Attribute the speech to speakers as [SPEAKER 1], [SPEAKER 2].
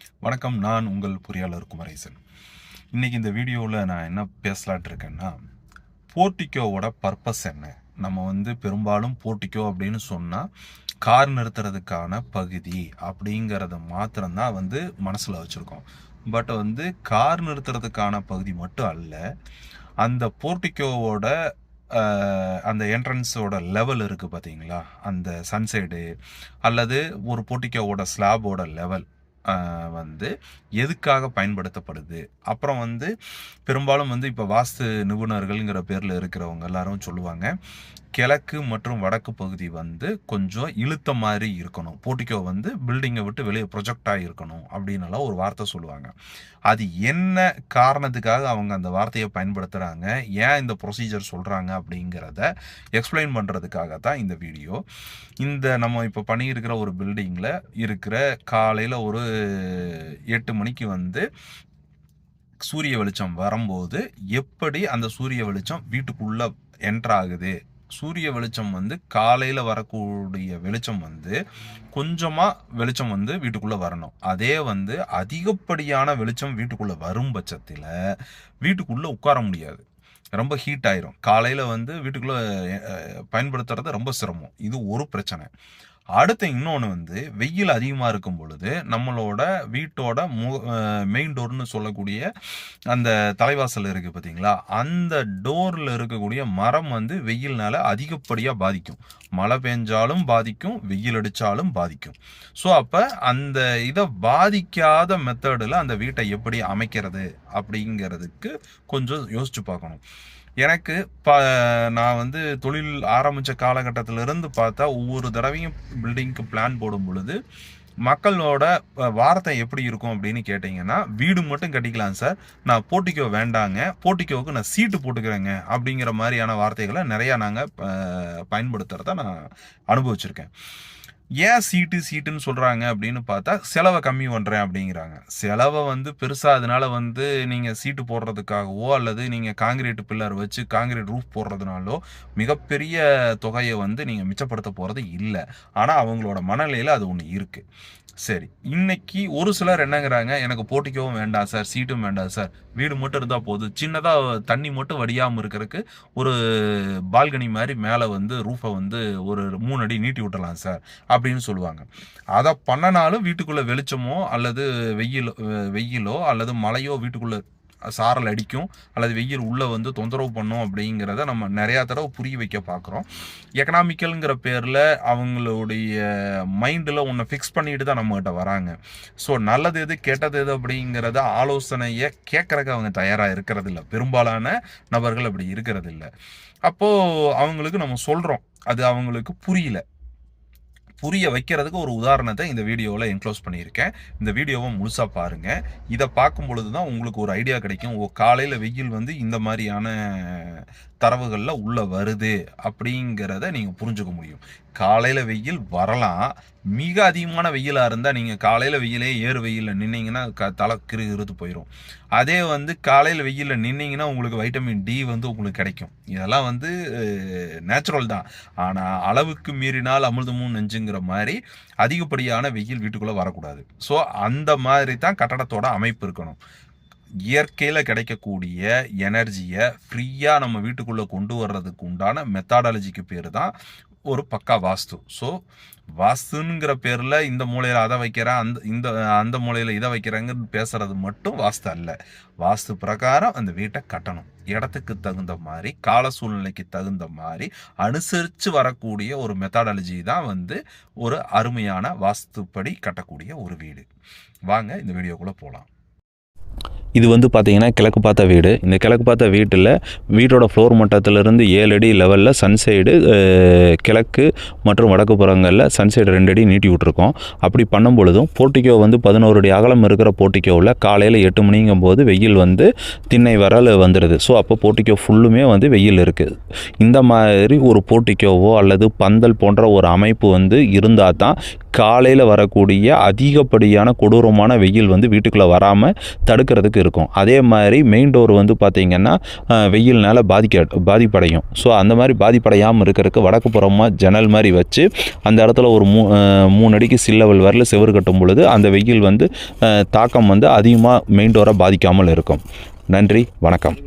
[SPEAKER 1] வணக்கம். நான் உங்கள் பொறியாளர் குமரேசன். இன்னைக்கு இந்த வீடியோவில் நான் என்ன பேசலான் இருக்கேன்னா, போர்ட்டிக்கோவோட பர்பஸ் என்ன? நம்ம பெரும்பாலும் போர்ட்டிக்கோ அப்படின்னு சொன்னால் கார் நிறுத்துறதுக்கான பகுதி அப்படிங்கிறத மாத்திரம்தான் மனசில் வச்சுருக்கோம். பட் கார் நிறுத்துறதுக்கான பகுதி மட்டும் அல்ல, அந்த போர்ட்டிக்கோவோட அந்த என்ட்ரன்ஸோட லெவல் இருக்குது பார்த்தீங்களா, அந்த சன்சைடு அல்லது ஒரு போர்ட்டிக்கோவோட ஸ்லாபோட லெவல் எதுக்காக பயன்படுத்தப்படுது. அப்புறம் பெரும்பாலும் இப்போ வாஸ்து நிபுணர்கள்ங்கிற பேரில் இருக்கிறவங்க எல்லாரும் சொல்லுவாங்க, கிழக்கு மற்றும் வடக்கு பகுதி கொஞ்சம் இழுத்த மாதிரி இருக்கணும், போர்ட்டிக்கோ பில்டிங்கை விட்டு வெளியே ப்ரொஜெக்ட் ஆகிருக்கணும் அப்படின்னுலாம் ஒரு வார்த்தை சொல்லுவாங்க. அது என்ன காரணத்துக்காக அவங்க அந்த வார்த்தையை பயன்படுத்துகிறாங்க, ஏன் இந்த ப்ரொசீஜர் சொல்கிறாங்க அப்படிங்கிறத எக்ஸ்பிளைன் பண்ணுறதுக்காக தான் இந்த வீடியோ. நம்ம இப்போ பண்ணியிருக்கிற ஒரு பில்டிங்கில் இருக்கிற காலையில் ஒரு 8 மணிக்கு சூரிய வெளிச்சம் வரும்போது எப்படி அந்த சூரிய வெளிச்சம் வீட்டுக்குள்ளே என்ட்ராகுது. சூரிய வெளிச்சம் காலையில் வரக்கூடிய வெளிச்சம் கொஞ்சமாக வெளிச்சம் வீட்டுக்குள்ளே வரணும். அதே அதிகப்படியான வெளிச்சம் வீட்டுக்குள்ளே வரும் பட்சத்தில் வீட்டுக்குள்ளே உட்கார முடியாது, ரொம்ப ஹீட் ஆயிரும். காலையில் வீட்டுக்குள்ளே பயன்படுத்துறது ரொம்ப சிரமம். இது ஒரு பிரச்சனை. அடுத்து இன்னொன்று வெயில் அதிகமாக இருக்கும் பொழுது நம்மளோட வீட்டோட மெயின் டோர்னு சொல்லக்கூடிய அந்த தலைவாசல் இருக்குது பார்த்தீங்களா, அந்த டோரில் இருக்கக்கூடிய மரம் வெயில்னால அதிகப்படியாக பாதிக்கும். மழை பெஞ்சாலும் பாதிக்கும், வெயில் அடித்தாலும் பாதிக்கும். ஸோ அப்போ அந்த இதை பாதிக்காத மெத்தடில் அந்த வீட்டை எப்படி அமைக்கிறது அப்படிங்கிறதுக்கு கொஞ்சம் யோசிச்சு பார்க்கணும். எனக்கு நான் தொழில் ஆரம்பித்த காலகட்டத்திலிருந்து பார்த்தா ஒவ்வொரு தடவையும் பில்டிங்க்கு பிளான் போடும் பொழுது மக்களோட வார்த்தை எப்படி இருக்கும் அப்படின்னு கேட்டிங்கன்னா, வீடு மட்டும் கட்டிக்கலாம் சார், நான் போர்ட்டிக்கோ வேண்டாங்க, போர்ட்டிக்கோவுக்கு நான் சீட்டு போட்டுக்கிறேங்க அப்படிங்கிற மாதிரியான வார்த்தைகளை நிறையா நாங்கள் பயன்படுத்துகிறத நான் அனுபவிச்சிருக்கேன். ஏன் சீட்டுன்னு சொல்கிறாங்க அப்படின்னு பார்த்தா, செலவை கம்மி பண்ணுறேன் அப்படிங்கிறாங்க. செலவை பெருசாக அதனால நீங்கள் சீட்டு போடுறதுக்காகவோ அல்லது நீங்கள் காங்கிரீட் பில்லர் வச்சு காங்கிரீட் ரூஃப் போடுறதுனாலோ மிகப்பெரிய தொகையை நீங்கள் மிச்சப்படுத்த போகிறது இல்லை. ஆனால் அவங்களோட மனநிலையில் அது ஒன்று இருக்குது. சரி, இன்னைக்கு ஒரு சிலர் என்னங்கிறாங்க, எனக்கு போர்ட்டிக்கோவும் வேண்டாம் சார், சீட்டும் வேண்டாம் சார், வீடு மட்டும் இருந்தால் போதும், சின்னதாக தண்ணி மட்டும் வடியாமல் இருக்கிறதுக்கு ஒரு பால்கனி மாதிரி மேலே ரூஃபை ஒரு 3 அடி நீட்டி விட்டலாம் சார் அப்படின்னு சொல்லுவாங்க. அதை பண்ணனாலும் வீட்டுக்குள்ளே வெளிச்சமோ அல்லது வெயிலோ அல்லது மழையோ வீட்டுக்குள்ளே சாரல் அடிக்கும் அல்லது வெயில் உள்ளே தொந்தரவு பண்ணும் அப்படிங்கிறத நம்ம நிறையா தடவை புரிய வைக்க பார்க்குறோம். எக்கனாமிக்கல்ங்கிற பேரில் அவங்களுடைய மைண்டில் ஒன்று ஃபிக்ஸ் பண்ணிட்டு தான் நம்மகிட்ட வராங்க. ஸோ நல்லது எது கெட்டது எது அப்படிங்கிறத ஆலோசனையை கேட்குறக்கு அவங்க தயாராக இருக்கிறதில்ல. பெரும்பாலான நபர்கள் அப்படி இருக்கிறதில்ல. அப்போது அவங்களுக்கு நம்ம சொல்கிறோம், அது அவங்களுக்கு புரிய வைக்கிறதுக்கு ஒரு உதாரணத்தை இந்த வீடியோவில் என்க்ளோஸ் பண்ணியிருக்கேன். இந்த வீடியோவை முழுசாக பாருங்கள். இதை பார்க்கும் பொழுது தான் உங்களுக்கு ஒரு ஐடியா கிடைக்கும். காலையில் வெயில் இந்த மாதிரியான தரவுகளில் உள்ளே வருது அப்படிங்கிறத நீங்கள் புரிஞ்சுக்க முடியும். காலையில் வெயில் வரலாம், மிக அதிகமான வெயிலாக இருந்தால் நீங்கள் காலையில் வெயிலே ஏறு வெயிலில் நின்னீங்கன்னா தலை கிறுத்து போயிடும். அதே காலையில் வெயிலில் நின்னீங்கன்னா உங்களுக்கு வைட்டமின் டி உங்களுக்கு கிடைக்கும். இதெல்லாம் நேச்சுரல் தான். ஆனால் அளவுக்கு மீறினால் அமிர்தமும் நெஞ்சுங்கிற மாதிரி அதிகப்படியான வெயில் வீட்டுக்குள்ளே வரக்கூடாது. ஸோ அந்த மாதிரி தான் கட்டடத்தோட அமைப்பு இருக்கணும். இயற்கையில் கிடைக்கக்கூடிய எனர்ஜியை ஃப்ரீயாக நம்ம வீட்டுக்குள்ளே கொண்டு வர்றதுக்கு உண்டான மெத்தாடாலஜிக்கு பேர் தான் ஒரு பக்கா வாஸ்து. ஸோ வாஸ்துங்கிற பேரில் இந்த மூலையில் அதை வைக்கிறேன், அந்த மூலையில் இதை வைக்கிறேங்கன்னு பேசுறது மட்டும் வாஸ்து அல்ல. வாஸ்து பிரகாரம் அந்த வீட்டை கட்டணும். இடத்துக்கு தகுந்த மாதிரி, கால சூழ்நிலைக்கு தகுந்த மாதிரி அனுசரித்து வரக்கூடிய ஒரு மெத்தாடாலஜி தான் ஒரு அருமையான வாஸ்துப்படி கட்டக்கூடிய ஒரு வீடு. வாங்க இந்த வீடியோக்குள்ளே போகலாம்.
[SPEAKER 2] இது பார்த்தீங்கன்னா கிழக்கு பார்த்த வீடு. இந்த கிழக்கு பார்த்த வீட்டில் வீட்டோட ஃப்ளோர் மட்டத்திலிருந்து 7 அடி லெவலில் சன்சைடு கிழக்கு மற்றும் வடக்கு புறங்களில் சன்சைடு 2 அடி நீட்டி விட்ருக்கோம். அப்படி பண்ணும் பொழுதும் போர்ட்டிக்கோ 11 அடி அகலம் இருக்கிற போர்ட்டிக்கோவில் காலையில் 8 மணிங்கும் போது வெயில் திண்ணை வரல் வந்துடுது. ஸோ அப்போ போர்ட்டிக்கோ ஃபுல்லுமே வெயில் இருக்குது. இந்த மாதிரி ஒரு போர்ட்டிக்கோவோ அல்லது பந்தல் போன்ற ஒரு அமைப்பு இருந்தால் தான் காலையில் வரக்கூடிய அதிகப்படியான கொடூரமான வெயில் வந்து வீட்டுக்குள்ளே வராமல் தடுக்கிறதுக்கு இருக்கும். அதே மாதிரி மெயின் டோர் வந்து பார்த்திங்கன்னா வெயில்னால் பாதிப்படையும். ஸோ அந்த மாதிரி பாதிப்படையாமல் இருக்கிறதுக்கு வடக்கு புறமாக ஜன்னல் மாதிரி வச்சு அந்த இடத்துல ஒரு 3 அடிக்கு சில்லவல் வரல செவுறு கட்டும் பொழுது அந்த வெயில் வந்து தாக்கம் வந்து அதிகமாக மெயின் டோரை பாதிக்காமல் இருக்கும். நன்றி, வணக்கம்.